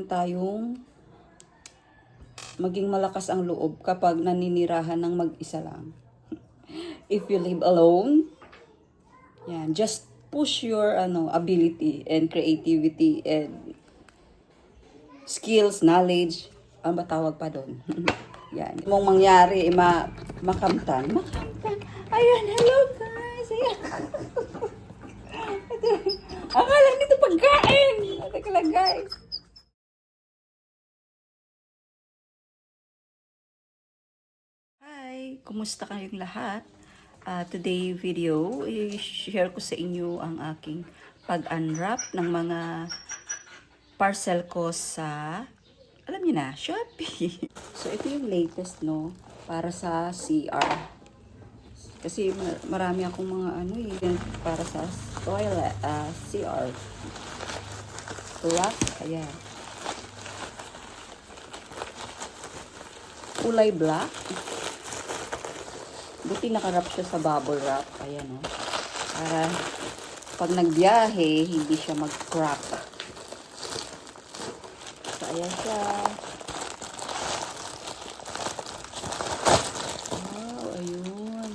tayong maging malakas ang loob kapag naninirahan ng mag-isa lang. If you live alone, yan, just push your ability and creativity and skills, knowledge, ang batawag pa doon. Yan. Mong mangyari, makamtan. Makamtan. Ayan, hello guys. Ayan. Akala nito pagkain. Teka lang guys. Hi, kumusta kayong lahat? Today video, i-share ko sa inyo ang aking pag-unwrap ng mga parcel ko sa, alam niyo na, Shopee. So, ito yung latest, no, para sa CR. Kasi marami akong mga para sa toilet, CR. Black, ayan. Kulay black. Buti nakarap siya sa bubble wrap. Ayan, o. Para pag nagbiyahe, hindi siya mag-crack. So, ayan siya. Wow, ayun.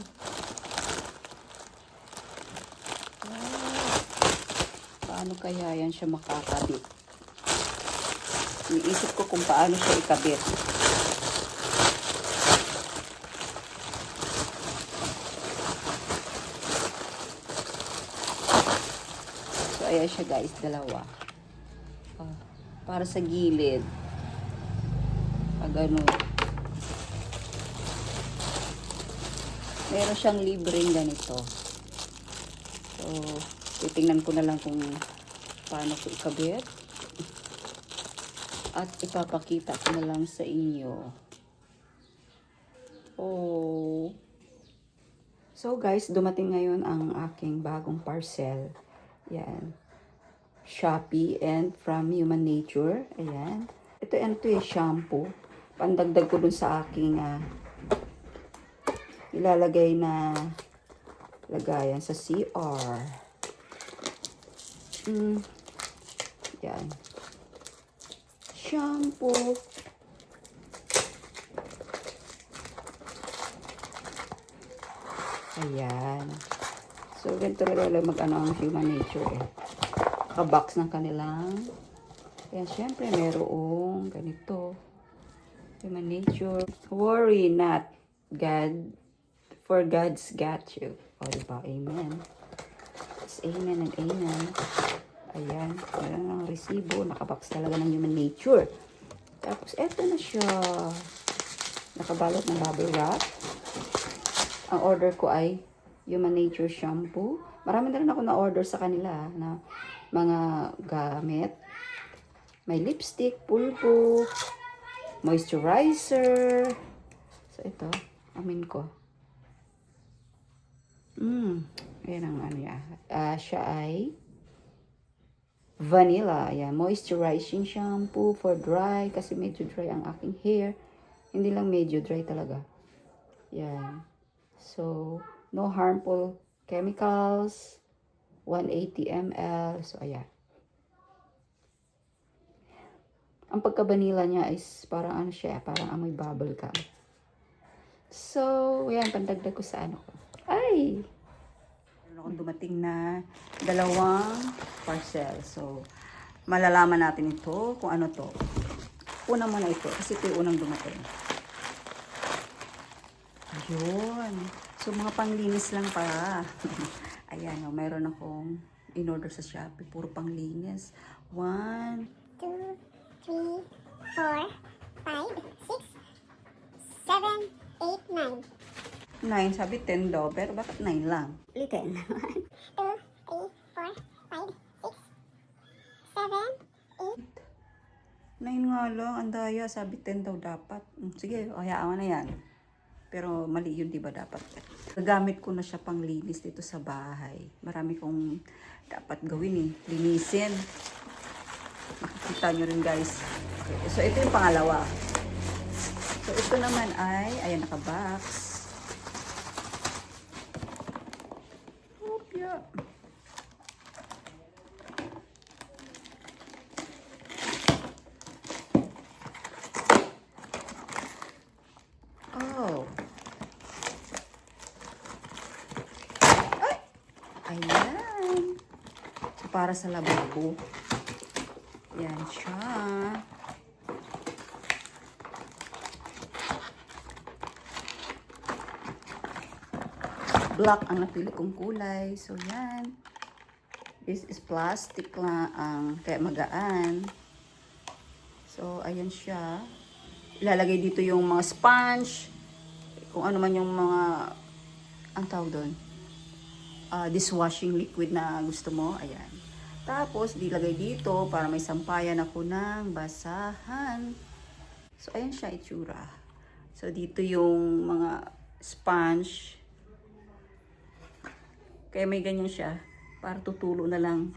Wow. Paano kaya yan siya makakabit? Iniisip ko kung paano siya ikabit. Ayan siya guys, dalawa. Para sa gilid. Pag meron siyang libreng ganito. So, titingnan ko na lang kung paano ko ikabit. At ipapakita ko na lang sa inyo. Oh. So guys, dumating ngayon ang aking bagong parcel. Yan. Shopee and from Human Nature. Ayan. Ito yung shampoo. Pandagdag ko dun sa aking ilalagay na lagayan sa CR. Yan. Shampoo. Ayan. So, ganito talaga ang Human Nature eh. Naka-box ng kanilang. Ayan, syempre, merong ganito. Human Nature. Worry not, God. For God's got you. O, diba? Amen. It's amen and amen. Ayan. Meron ng resibo. Naka-box talaga ng Human Nature. Tapos, eto na siya. Nakabalot ng bubble wrap. Ang order ko ay Human Nature shampoo. Marami na rin ako na-order sa kanila na mga gamit. May lipstick, pulpo, moisturizer. So, ito. Amin ko. Ayan ang niya. Siya ay vanilla. Ayan. Moisturizing shampoo for dry. Kasi medyo dry ang aking hair. Hindi lang medyo dry talaga. Ayan. So, no harmful chemicals, 180 ml. So, ayan. Ang pagka-vanilla niya is parang parang amoy bubble gum. So, ayan, pandagdag ko sa ko. Ay! Meron akong dumating na dalawang parcel. So, malalaman natin ito kung ano to. Una muna ito, kasi ito yung unang dumating. Ayun. So, mga panglinis lang para. Ayan, mayroon akong in-order sa Shopee. Puro panglinis. 1, 2, 3, 4, 5, 6, 7, 8, 9. 9, sabi 10 daw. Pero bakit 9 lang? Ulitin. 2, 3, 4, 5, 6, 7, 8. 9 nga lang. Ang daya. Sabi 10 daw dapat. Sige, hayaan mo na yan. Pero mali yun, diba dapat? Gagamit ko na siya pang linis dito sa bahay. Marami kong dapat gawin eh. Linisin. Makikita nyo rin guys. Okay. So, ito yung pangalawa. So, ito naman ay, ayan, naka-box. Opya. para sa lababo. Yan siya. Black ang napili kong kulay. So, yan. This is plastic lang, kaya magaan. So, ayan siya. Ilalagay dito yung mga sponge, kung ano man yung mga, ang tawag doon, dishwashing liquid na gusto mo. Ayan. Tapos, dilagay dito para may sampayan ako ng basahan. So, ayan siya itsura. So, dito yung mga sponge. Kaya may ganyan siya. Para tutulo na lang.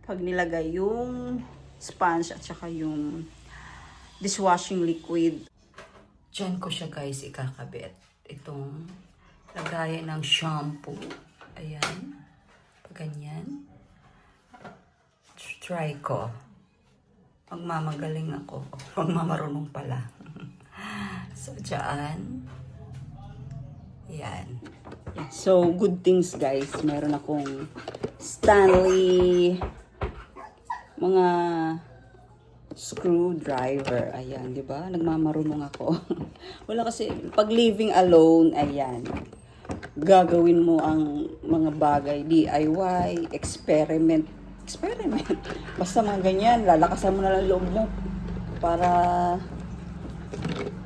Pag nilagay yung sponge at saka yung dishwashing liquid. Diyan ko siya guys ikakabit. Itong lagayan ng shampoo. Ayan. Pag ganyan. Try ko. Magmamagaling ako. Magmamarunong pala. So, dyan. Yan. So, good things guys. Meron akong Stanley mga screwdriver. Ayan, di ba? Nagmamarunong ako. Wala kasi, pag living alone, ayan. Gagawin mo ang mga bagay, DIY, experiment. Basta mga ganyan, lalakasan mo na lang loob mo para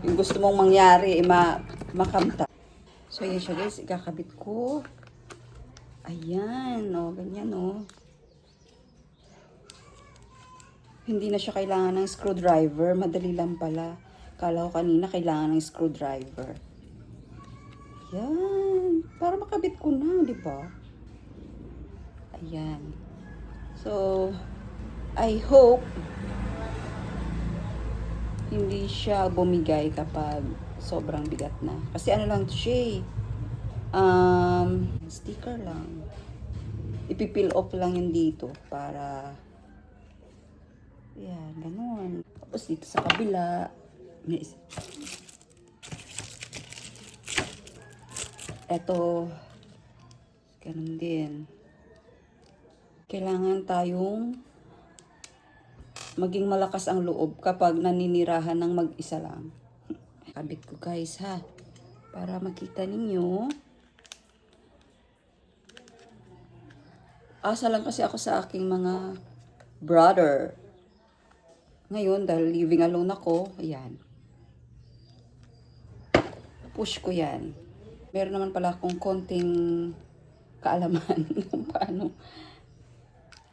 yung gusto mong mangyari, makamta. So, ayan siya guys, ikakabit ko. Ayan, o, ganyan o. Hindi na siya kailangan ng screwdriver, madali lang pala. Kala ko kanina kailangan ng screwdriver. Ayan, para makabit ko na, di ba? Ayan. So, I hope hindi siya bumigay kapag sobrang bigat na. Kasi ano lang siya, sticker lang. Ipipil off lang yun dito para, yan, ganun. Tapos dito sa kabila, eto, ganun din. Kailangan tayong maging malakas ang loob kapag naninirahan ng mag-isa lang. Kabit ko guys ha, para makita ninyo. Asa lang kasi ako sa aking mga brother. Ngayon, dahil living alone ako, ayan. Push ko yan. Meron naman pala akong konting kaalaman kung paano.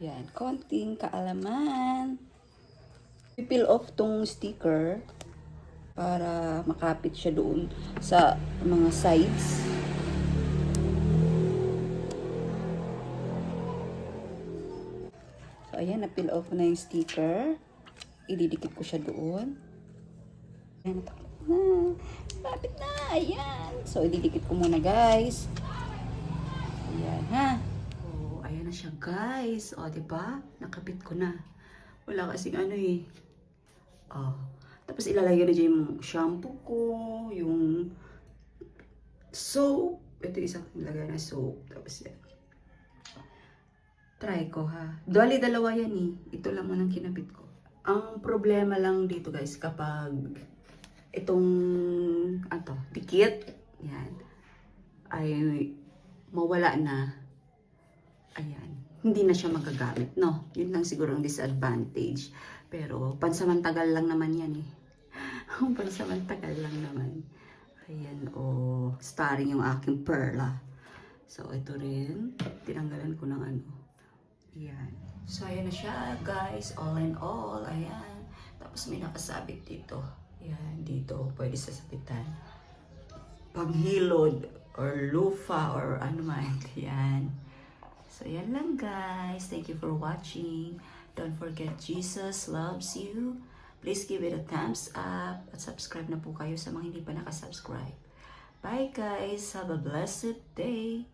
Yan, konting kaalaman. I-peel off tong sticker para makapit siya doon sa mga sides. So, ayan, na-peel off na yung sticker. Ididikit ko siya doon. Ayan, natakot na. Kapit na, ayan. So, ididikit ko muna, guys. Ayan, ha. Oh, ayan na siya, guys. O, diba? Nakabit ko na. Wala kasing ano eh. Oh. Tapos ilalagay na dyan yung shampoo ko, yung soap. Ito isang ilagay na soap. Tapos yan. Try ko ha. Dalawa yan eh. Ito lang mo nang kinabit ko. Ang problema lang dito guys, kapag itong dikit, yan, ay mawala na. Ayan. Hindi na siya magagamit, no? Yun lang siguro ang disadvantage. Pero pansamantagal lang naman yan eh. Pansamantagal lang naman. Ayan, oh, starring yung aking perla. So, ito rin. Tinanggalan ko ng ano. Ayan. So, ayan na siya, guys. All in all, ayan. Tapos may nakasabit dito. Ayan, dito. Pwede sasabitan. Panghilod or lufa or ano man. Ayan. So, yan lang, guys. Thank you for watching. Don't forget, Jesus loves you. Please give it a thumbs up. At subscribe na po kayo sa mga hindi pa nakasubscribe. Bye, guys. Have a blessed day.